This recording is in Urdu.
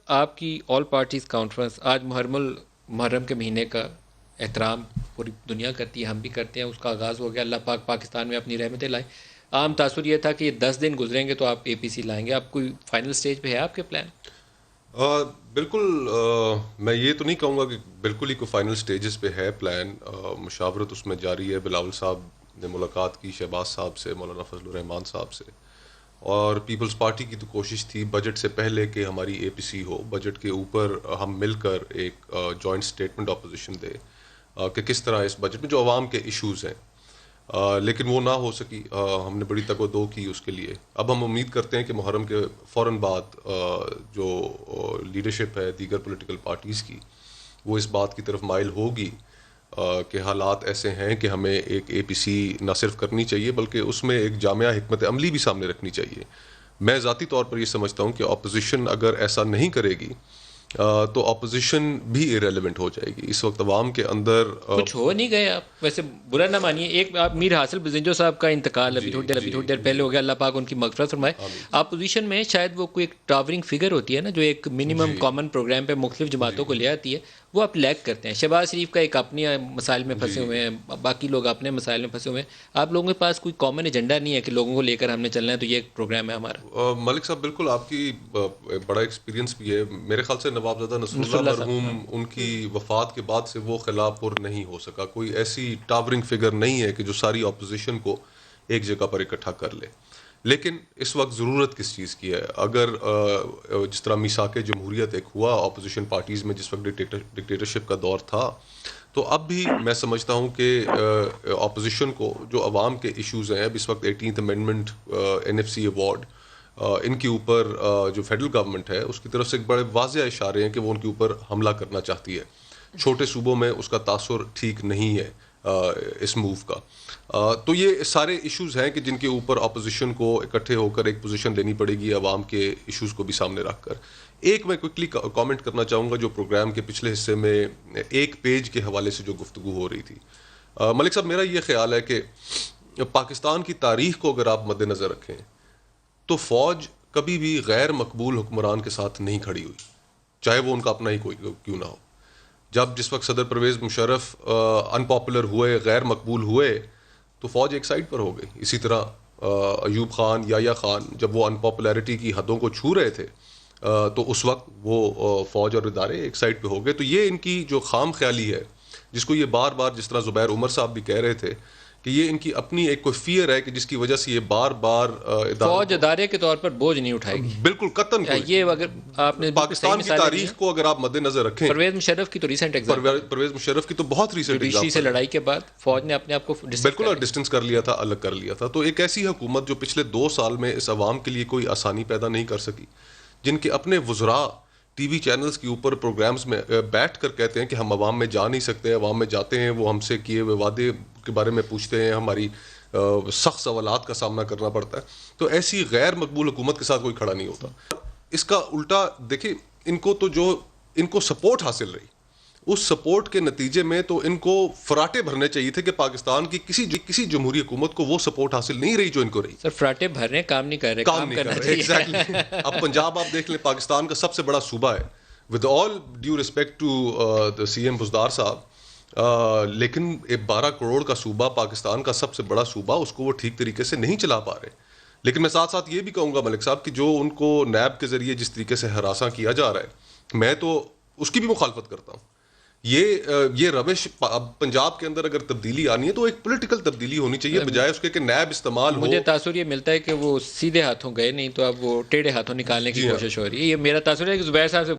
آپ کی آل پارٹیز کانفرنس آج محرم کے مہینے کا احترام پوری دنیا کرتی ہے، ہم بھی کرتے ہیں، اس کا آغاز ہو گیا، اللہ پاک پاکستان میں اپنی رحمتیں لائیں. عام تاثر یہ تھا کہ یہ 10 دن گزریں گے تو آپ اے پی سی لائیں گے. آپ کوئی فائنل سٹیج پہ ہے آپ کے پلان؟ بالکل. میں یہ تو نہیں کہوں گا کہ بالکل ہی کوئی فائنل سٹیجز پہ ہے پلان. مشاورت اس میں جاری ہے. بلاول صاحب نے ملاقات کی شہباز صاحب سے، مولانا فضل الرحمان صاحب سے، اور پیپلز پارٹی کی تو کوشش تھی بجٹ سے پہلے کہ ہماری اے پی سی ہو، بجٹ کے اوپر ہم مل کر ایک جوائنٹ سٹیٹمنٹ اپوزیشن دے کہ کس طرح اس بجٹ میں جو عوام کے ایشوز ہیں، لیکن وہ نہ ہو سکی. ہم نے بڑی تگ و دو کی اس کے لیے. اب ہم امید کرتے ہیں کہ محرم کے فوراً بعد جو لیڈرشپ ہے دیگر پولیٹیکل پارٹیز کی، وہ اس بات کی طرف مائل ہوگی کہ حالات ایسے ہیں کہ ہمیں ایک اے پی سی نہ صرف کرنی چاہیے بلکہ اس میں ایک جامعہ حکمت عملی بھی سامنے رکھنی چاہیے. میں ذاتی طور پر یہ سمجھتا ہوں کہ اپوزیشن اگر ایسا نہیں کرے گی تو اپوزیشن بھی ایریلیونٹ ہو جائے گی. اس وقت عوام کے اندر کچھ ہو نہیں گئے. آپ ویسے برا نہ مانیے، ایک آپ میر حاصل بزنجو صاحب کا انتقال ابھی تھوڑی دیر پہلے ہو گیا، اللہ پاک ان کی مغفرت فرمائے. اپوزیشن میں شاید وہ کوئی ایک ٹاورنگ فگر ہوتی ہے نا، جو ایک منیمم کامن پروگرام پہ مختلف جماعتوں کو لے آتی ہے، وہ آپ لیک کرتے ہیں. شہباز شریف کا ایک اپنے مسائل میں پھنسے ہوئے ہیں، باقی لوگ اپنے مسائل میں پھنسے ہوئے ہیں. آپ لوگوں کے پاس کوئی کامن ایجنڈا نہیں ہے کہ لوگوں کو لے کر ہم نے چلنا ہے تو یہ ایک پروگرام ہے ہمارا؟ ملک صاحب بالکل آپ کی بڑا ایکسپیرینس بھی ہے. میرے خیال سے نوابزادہ نصر اللہ مرحوم ان کی وفات کے بعد سے وہ خلا پر نہیں ہو سکا. کوئی ایسی ٹاورنگ فگر نہیں ہے کہ جو ساری اپوزیشن کو ایک جگہ پر اکٹھا کر لے. لیکن اس وقت ضرورت کس چیز کی ہے؟ اگر جس طرح میثاق جمہوریت ایک ہوا اپوزیشن پارٹیز میں جس وقت ڈکٹیٹرشپ کا دور تھا، تو اب بھی میں سمجھتا ہوں کہ اپوزیشن کو جو عوام کے ایشوز ہیں، اب اس وقت 18th amendment, N F C award, ان کے اوپر جو فیڈرل گورنمنٹ ہے اس کی طرف سے ایک بڑے واضح اشارے ہیں کہ وہ ان کے اوپر حملہ کرنا چاہتی ہے. چھوٹے صوبوں میں اس کا تاثر ٹھیک نہیں ہے اس موو کا. تو یہ سارے ایشوز ہیں کہ جن کے اوپر اپوزیشن کو اکٹھے ہو کر ایک پوزیشن لینی پڑے گی عوام کے ایشوز کو بھی سامنے رکھ کر. ایک میں کوئکلی کامنٹ کرنا چاہوں گا جو پروگرام کے پچھلے حصے میں ایک پیج کے حوالے سے جو گفتگو ہو رہی تھی. ملک صاحب میرا یہ خیال ہے کہ پاکستان کی تاریخ کو اگر آپ مد نظر رکھیں تو فوج کبھی بھی غیر مقبول حکمران کے ساتھ نہیں کھڑی ہوئی، چاہے وہ ان کا اپنا ہی کوئی کیوں نہ ہو. جس وقت صدر پرویز مشرف ان پاپولر ہوئے، غیر مقبول ہوئے، تو فوج ایک سائڈ پر ہو گئی. اسی طرح ایوب خان، یحییٰ خان جب وہ ان پاپولیرٹی کی حدوں کو چھو رہے تھے تو اس وقت وہ فوج اور ادارے ایک سائڈ پہ ہو گئے. تو یہ ان کی جو خام خیالی ہے، جس کو یہ بار بار، جس طرح زبیر عمر صاحب بھی کہہ رہے تھے کہ یہ ان کی اپنی ایک کوئی فیئر ہے کہ جس کی وجہ سے یہ بار بار فوج ادارے کے طور پر بوجھ نہیں اٹھائے گی. بالکل قطعاً. یہ اگر آپ نے پاکستان کی تاریخ کو اگر آپ مد نظر رکھیں، پرویز مشرف کی تو ریسنٹ ایگزامپل، پرویز مشرف کی تو بہت ریسنٹ جوڈیشری سے لڑائی کے بعد فوج نے اپنے آپ کو بالکل ڈسٹنس کر لیا تھا، الگ کر لیا تھا. تو ایک ایسی حکومت جو پچھلے 2 سال میں اس عوام کے لیے کوئی آسانی پیدا نہیں کر سکی، جن کے اپنے وزراء ٹی وی چینلز کے اوپر پروگرامز میں بیٹھ کر کہتے ہیں کہ ہم عوام میں جا نہیں سکتے. عوام میں جاتے ہیں، وہ ہم سے کیے ہوئے وعدے کے بارے میں پوچھتے ہیں، ہماری سخت سوالات کا سامنا کرنا پڑتا ہے. تو ایسی غیر مقبول حکومت کے ساتھ کوئی کھڑا نہیں ہوتا. اس کا الٹا دیکھیں، ان کو تو جو ان کو سپورٹ حاصل رہی، اس سپورٹ کے نتیجے میں تو ان کو فراٹے بھرنے چاہیے تھے کہ پاکستان کی کسی جمہوری حکومت کو وہ سپورٹ حاصل نہیں رہی جو ان کو رہی. سر فراٹے بھرنے کام نہیں کر رہے، کام کرنا چاہیے. ایگزیکٹلی. اب پنجاب آپ دیکھ لیں، پاکستان کا سب سے بڑا صوبہ ہے، with all due respect to the C M Buzdar صاحب، لیکن ایک 12 کروڑ کا صوبہ، پاکستان کا سب سے بڑا صوبہ، اس کو وہ ٹھیک طریقے سے نہیں چلا پا رہے. لیکن میں ساتھ ساتھ یہ بھی کہوں گا ملک صاحب کہ جو ان کو نیب کے ذریعے جس طریقے سے ہراساں کیا جا رہا ہے، میں تو اس کی بھی مخالفت کرتا ہوں. یہ روش پنجاب کے اندر اگر تبدیلی آنی ہے تو ایک پولیٹیکل تبدیلی ہونی چاہیے، بجائے اس کے کہ نیب استعمال ہو. مجھے تاثر یہ ملتا ہے کہ وہ سیدھے ہاتھوں گئے نہیں تو اب وہ ٹیڑھے ہاتھوں نکالنے کی کوشش ہو رہی ہے. یہ میرا تاثر ہے کہ زبیر صاحب سے